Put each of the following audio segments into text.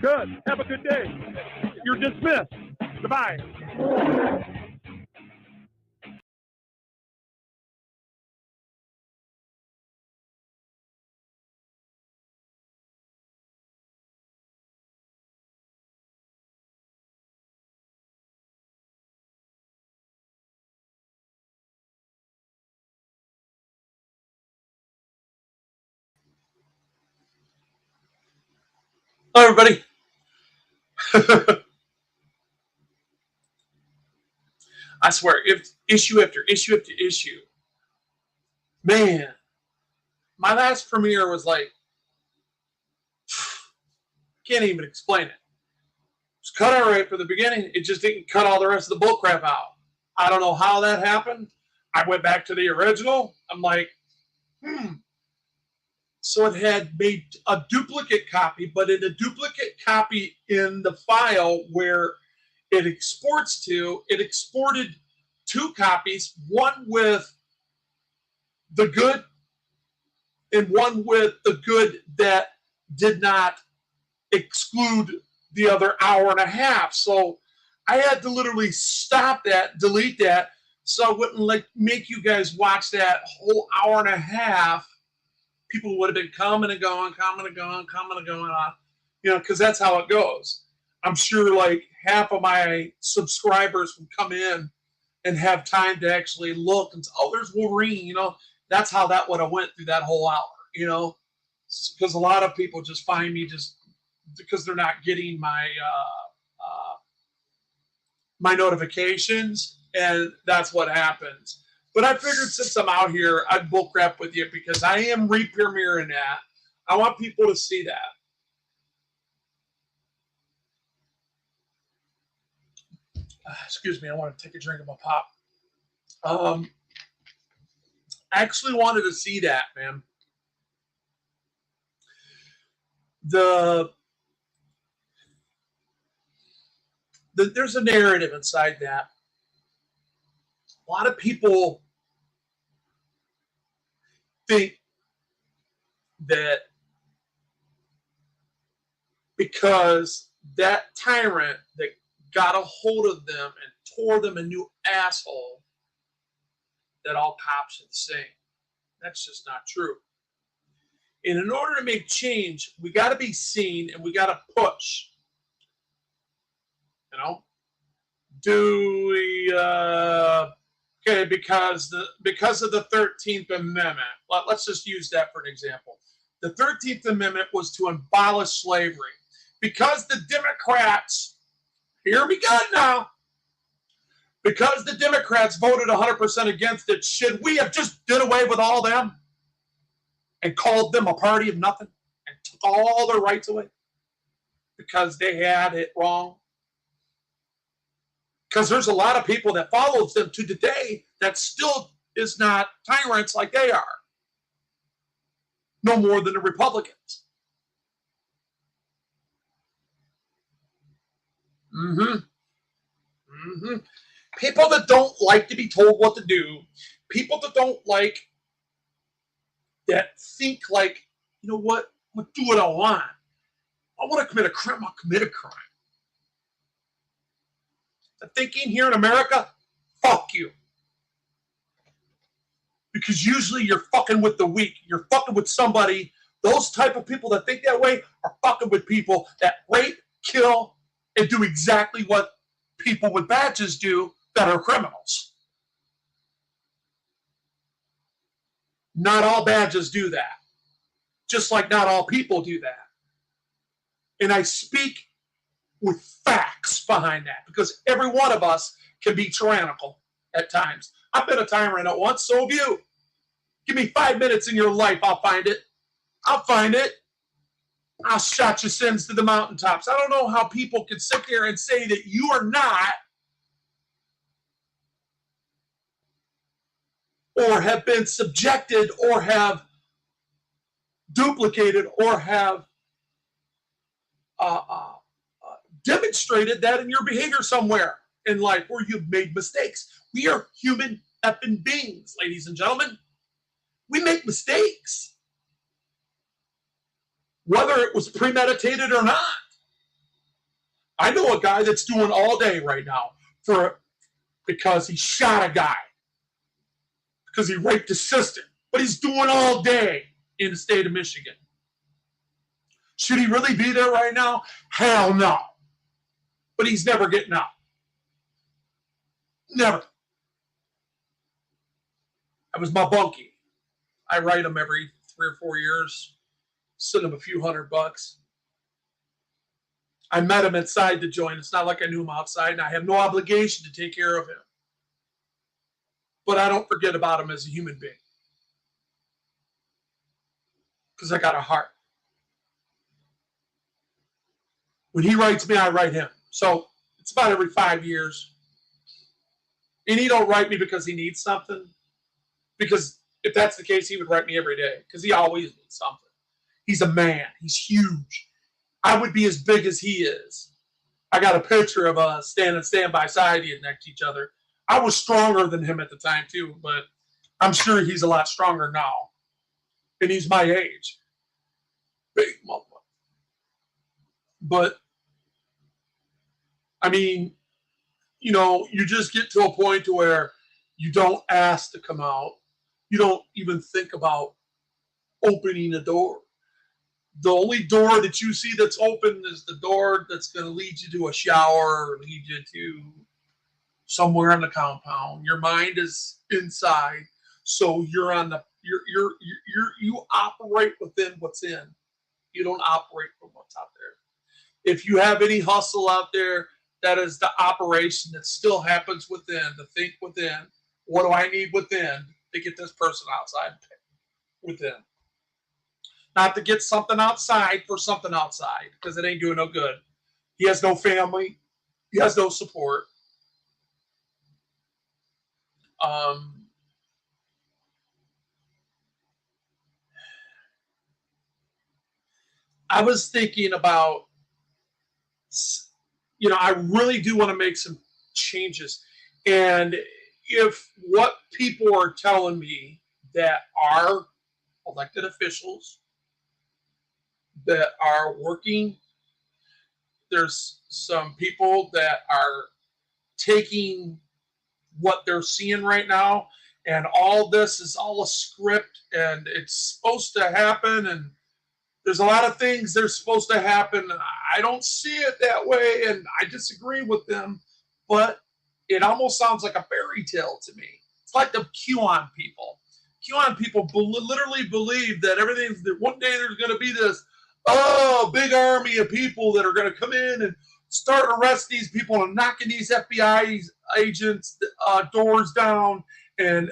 Good. Have a good day. You're dismissed. Goodbye. Hello, everybody. I swear, if issue after issue after issue, man, my last premiere was like, can't even explain it. It's cut out right for the beginning. It just didn't cut all the rest of the bullcrap out. I don't know how that happened. I went back to the original. I'm like, So it had made a duplicate copy, but in a duplicate copy in the file where it exports to, it exported two copies, one with the good and one with the good that did not exclude the other hour and a half. So I had to literally stop that, delete that, so I wouldn't make you guys watch that whole hour and a half. People would have been coming and going on, because that's how it goes. I'm sure like half of my subscribers would come in and have time to actually look and say, oh, there's Wolverine, that's how that would have went through that whole hour, because a lot of people just find me just because they're not getting my my notifications, and that's what happens. But I figured since I'm out here, I'd bullcrap with you because I am re-premiering that. I want people to see that. Excuse me, I want to take a drink of my pop. I actually wanted to see that, man. There's a narrative inside that. A lot of people think that because that tyrant that got a hold of them and tore them a new asshole, that all cops are the same. That's just not true. And in order to make change, we got to be seen and we got to push. Do we? Okay, because of the 13th Amendment. Let's just use that for an example. The 13th Amendment was to abolish slavery. Because the Democrats, hear me good now, because the Democrats voted 100% against it, should we have just done away with all them and called them a party of nothing and took all their rights away because they had it wrong? Because there's a lot of people that follows them to today that still is not tyrants like they are. No more than the Republicans. People that don't like to be told what to do, people that don't like, that think like, you know what, I'm going to do what I want. I want to commit a crime, I'll commit a crime. The thinking here in America, fuck you. Because usually you're fucking with the weak. You're fucking with somebody. Those type of people that think that way are fucking with people that rape, kill, and do exactly what people with badges do that are criminals. Not all badges do that. Just like not all people do that. And I speak with facts behind that because every one of us can be tyrannical at times. I've been a tyrant at once, so have you. Give me 5 minutes in your life, I'll find it. I'll find it. I'll shout your sins to the mountaintops. I don't know how people can sit there and say that you are not or have been subjected or have duplicated or have demonstrated that in your behavior somewhere in life where you've made mistakes. We are human effing beings, ladies and gentlemen. We make mistakes. Whether it was premeditated or not. I know a guy that's doing all day right now because he shot a guy because he raped his sister, but he's doing all day in the state of Michigan. Should he really be there right now? Hell no. But he's never getting out. Never. That was my bunkie. I write him every 3 or 4 years, send him a few $100. I met him inside the joint. It's not like I knew him outside, and I have no obligation to take care of him. But I don't forget about him as a human being. Because I got a heart. When he writes me, I write him. So it's about every 5 years. And he don't write me because he needs something. Because if that's the case, he would write me every day. Because he always needs something. He's a man. He's huge. I would be as big as he is. I got a picture of us standing by side next to each other. I was stronger than him at the time too, but I'm sure he's a lot stronger now. And he's my age. Big motherfucker. But, I mean, you know, you just get to a point to where you don't ask to come out. You don't even think about opening a door. The only door that you see that's open is the door that's going to lead you to a shower or lead you to somewhere in the compound. Your mind is inside, so you're on the you operate within what's in. You don't operate from what's out there. If you have any hustle out there, that is the operation that still happens within. To think within, what do I need within to get this person outside within? Not to get something outside for something outside, because it ain't doing no good. He has no family. He has no support. I was thinking about, you know, I really do want to make some changes. And if what people are telling me that are elected officials that are working, there's some people that are taking what they're seeing right now, and all this is all a script, and it's supposed to happen, and there's a lot of things that are supposed to happen. I don't see it that way, and I disagree with them, but it almost sounds like a fairy tale to me. It's like the QAnon people. QAnon people literally believe that everything's that one day there's going to be this big army of people that are going to come in and start arresting these people and knocking these FBI agents' doors down, and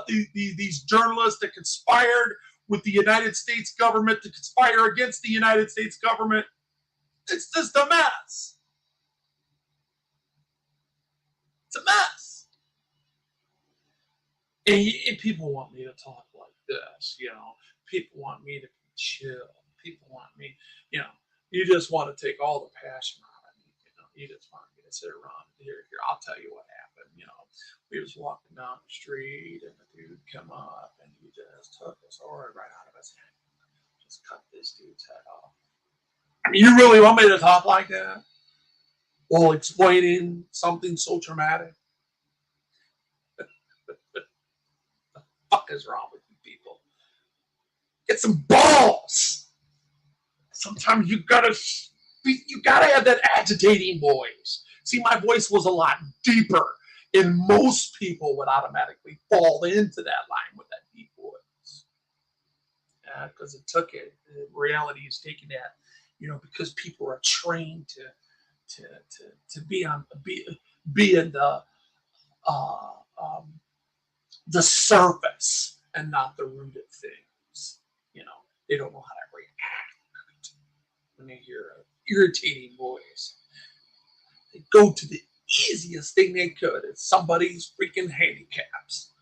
these journalists that conspired with the United States government to conspire against the United States government. It's just a mess. It's a mess. And people want me to talk like this, you know. People want me to be chill. People want me, you know, you just want to take all the passion out of me, you know. You just want me to sit around here. I'll tell you what happened, you know. We was walking down the street and the dude come up and he just took his sword right out of his hand. Just cut this dude's head off. I mean, you really want me to talk like that while explaining something so traumatic? The fuck is wrong with you people? Get some balls. Sometimes you gotta have that agitating voice. See, my voice was a lot deeper, and most people would automatically fall into that line with that deep voice. Because it took it. Reality is taking that, you know, because people are trained to be in the surface and not the root of things. You know, they don't know how to react when they hear an irritating voice. They go to the easiest thing they could. It's somebody's freaking handicaps.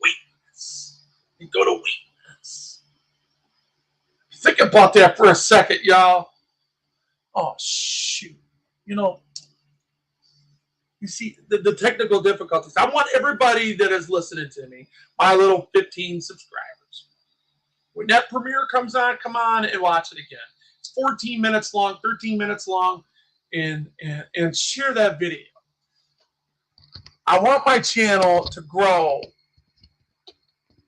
Weakness. They go to weakness. Think about that for a second, y'all. Oh, shoot. You know, you see the technical difficulties. I want everybody that is listening to me, my little 15 subscribers, when that premiere comes on, come on and watch it again. It's 14 minutes long, 13 minutes long, and share that video. I want my channel to grow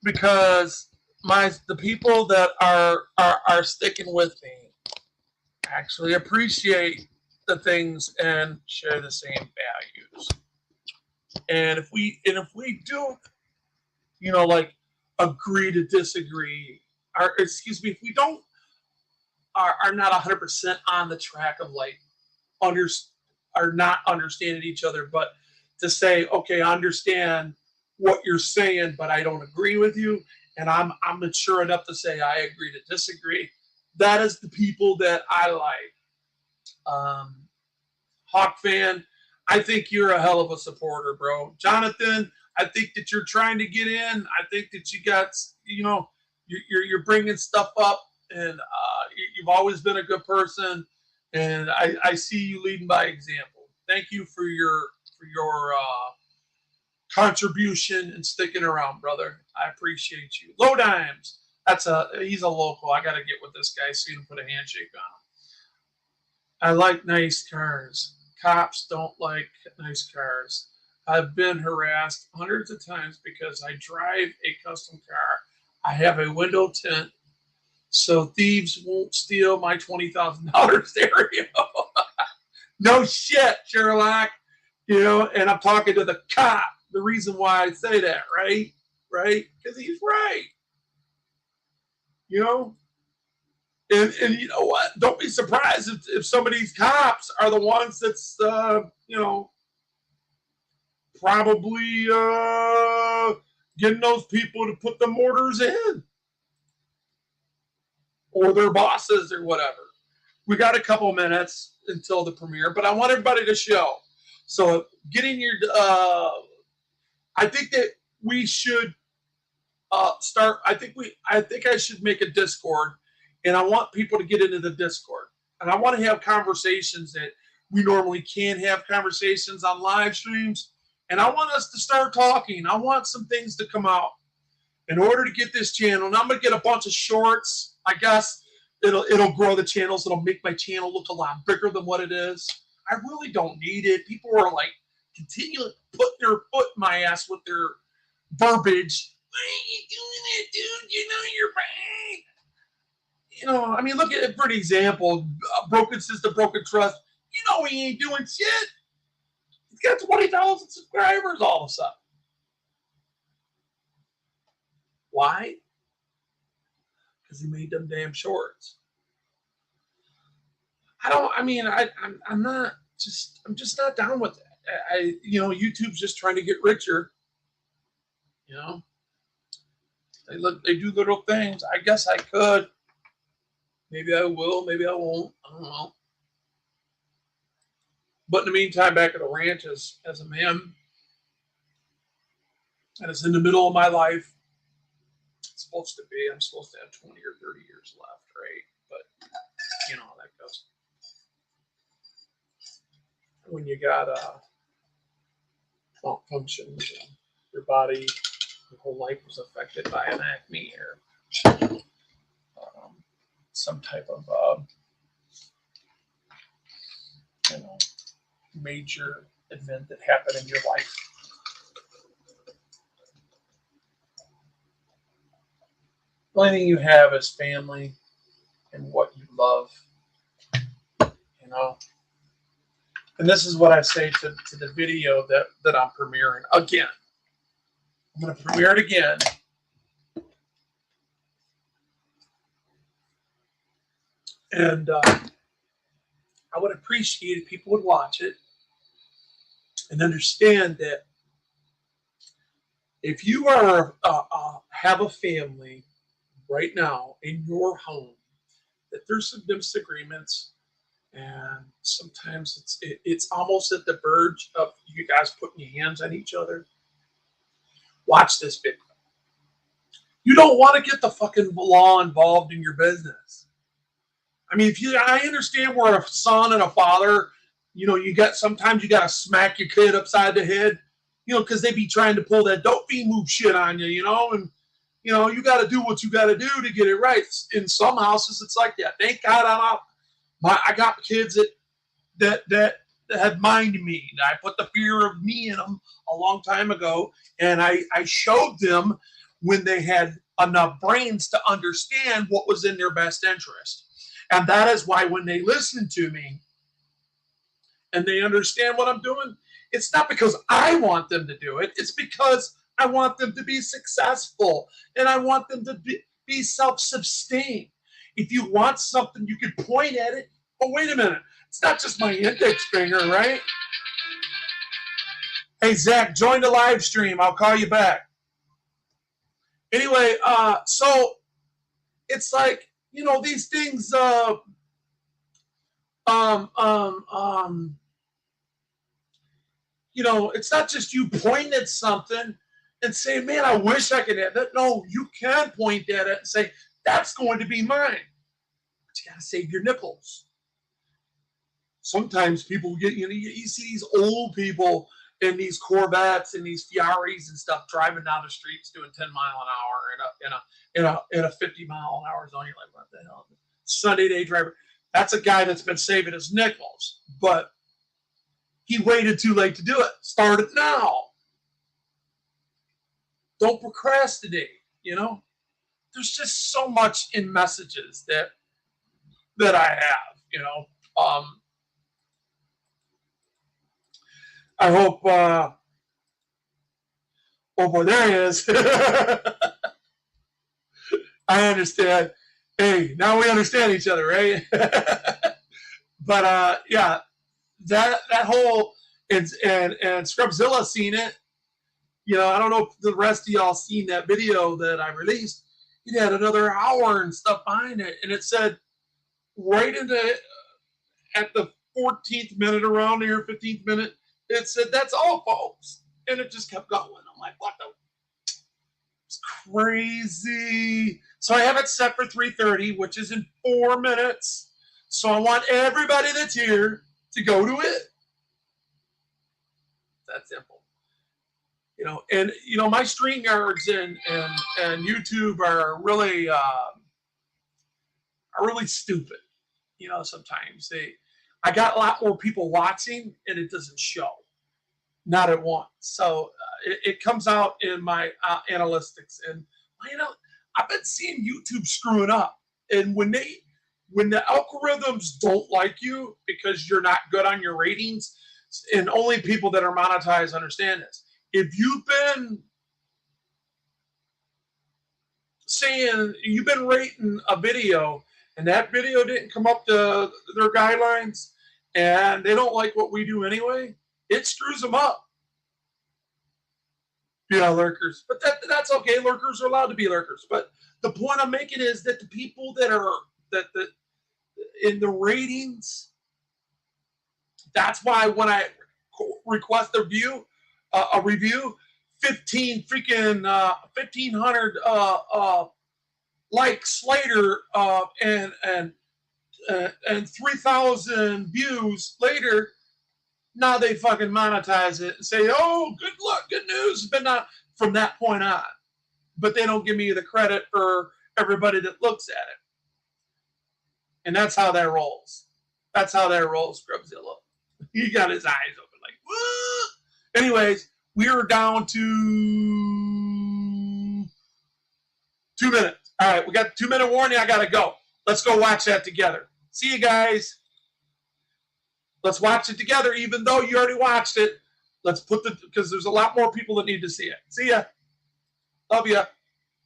because the people that are sticking with me actually appreciate the things and share the same values. And if we do, like agree to disagree, or excuse me, if we don't are not 100% on the track of like are not understanding each other, but to say, okay, I understand what you're saying, but I don't agree with you, and I'm mature enough to say I agree to disagree. That is the people that I like. Hawk fan, I think you're a hell of a supporter, bro. Jonathan, I think that you're trying to get in. I think that you got, you're bringing stuff up, and you've always been a good person, and I see you leading by example. Thank you for your contribution and sticking around, brother. I appreciate you. Low Dimes, he's a local. I got to get with this guy so you can put a handshake on him. I like nice cars. Cops don't like nice cars. I've been harassed hundreds of times because I drive a custom car. I have a window tint, so thieves won't steal my $20,000 stereo. No shit, Sherlock. And I'm talking to the cop. The reason why I say that, right? Because he's right. And you know what? Don't be surprised if some of these cops are the ones that's, probably getting those people to put the mortars in. Or their bosses or whatever. We got a couple minutes until the premiere, but I want everybody to show. So getting your, I think that we should start. I think I should make a Discord, and I want people to get into the Discord, and I want to have conversations that we normally can't have conversations on live streams, and I want us to start talking. I want some things to come out in order to get this channel. And I'm gonna get a bunch of shorts. I guess it'll grow the channels. It'll make my channel look a lot bigger than what it is. I really don't need it. People are like continually putting their foot in my ass with their verbiage. Why are you doing it, dude? You're right. I mean, look at it for an example. Broken System, Broken Trust. He ain't doing shit. He's got 20,000 subscribers all of a sudden. Why? Because he made them damn shorts. I'm just not down with that. YouTube's just trying to get richer. They do little things. I guess I could. Maybe I will. Maybe I won't. I don't know. But in the meantime, back at the ranch as a man, and it's in the middle of my life. It's supposed to be. I'm supposed to have 20 or 30 years left, right? But you know how that goes. When you got functions, your body, your whole life was affected by an acne or some type of major event that happened in your life. The only thing you have is family and what you love, And this is what I say to the video that I'm premiering again. I'm going to premiere it again. And I would appreciate if people would watch it and understand that if you are have a family right now in your home, that there's some disagreements, and sometimes it's almost at the verge of you guys putting your hands on each other. Watch this video. You don't want to get the fucking law involved in your business. I mean, I understand we're a son and a father. Sometimes you got to smack your kid upside the head, because they be trying to pull that dope fiend move shit on you, and you got to do what you got to do to get it right. In some houses, it's like that. Thank God I got kids that that had mined me. I put the fear of me in them a long time ago, and I showed them when they had enough brains to understand what was in their best interest. And that is why when they listen to me and they understand what I'm doing, it's not because I want them to do it. It's because I want them to be successful, and I want them to be self-sustained. If you want something, you can point at it. Oh, wait a minute. It's not just my index finger, right? Hey, Zach, join the live stream. I'll call you back. Anyway, so it's like, you know, these things, you know, it's not just you point at something and say, man, I wish I could have that. No, you can point at it and say, that's going to be mine. But you got to save your nickels. Sometimes people get, you know, you see these old people in these Corvettes and these Ferraris and stuff driving down the streets doing 10 mile an hour in a 50 mile an hour zone. You're like, what the hell? Sunday day driver. That's a guy that's been saving his nickels, but he waited too late to do it. Start it now. Don't procrastinate, you know? There's just so much in messages that I have, you know. I hope, oh boy, there he is. I understand. Hey, now we understand each other, right? But yeah, that whole, and Scrubzilla seen it. You know, I don't know if the rest of y'all seen that video that I released. It had another hour and stuff behind it, and it said right at the 14th minute, around here, 15th minute, it said, that's all, folks. And it just kept going. I'm like, what the? It's crazy. So I have it set for 3:30, which is in 4 minutes. So I want everybody that's here to go to it. That's simple. You know, and you know, my StreamYards and YouTube are really stupid. You know, sometimes I got a lot more people watching, and it doesn't show, not at once. So it comes out in my analytics, and you know, I've been seeing YouTube screwing up, and when the algorithms don't like you because you're not good on your ratings, and only people that are monetized understand this. If you've been saying you've been rating a video and that video didn't come up to their guidelines and they don't like what we do anyway, it screws them up. Yeah, lurkers. But that's okay. Lurkers are allowed to be lurkers. But the point I'm making is that the people that are in the ratings, that's why when I request a review, 1,500 likes later, and 3,000 views later, now they fucking monetize it and say, oh, good luck, good news, but not from that point on. But they don't give me the credit for everybody that looks at it. And that's how that rolls. That's how that rolls, Scrubzilla. He got his eyes open like, what? Anyways, we are down to 2 minutes. All right, we got 2 minute warning. I got to go. Let's go watch that together. See you guys. Let's watch it together, even though you already watched it. Let's because there's a lot more people that need to see it. See ya. Love ya.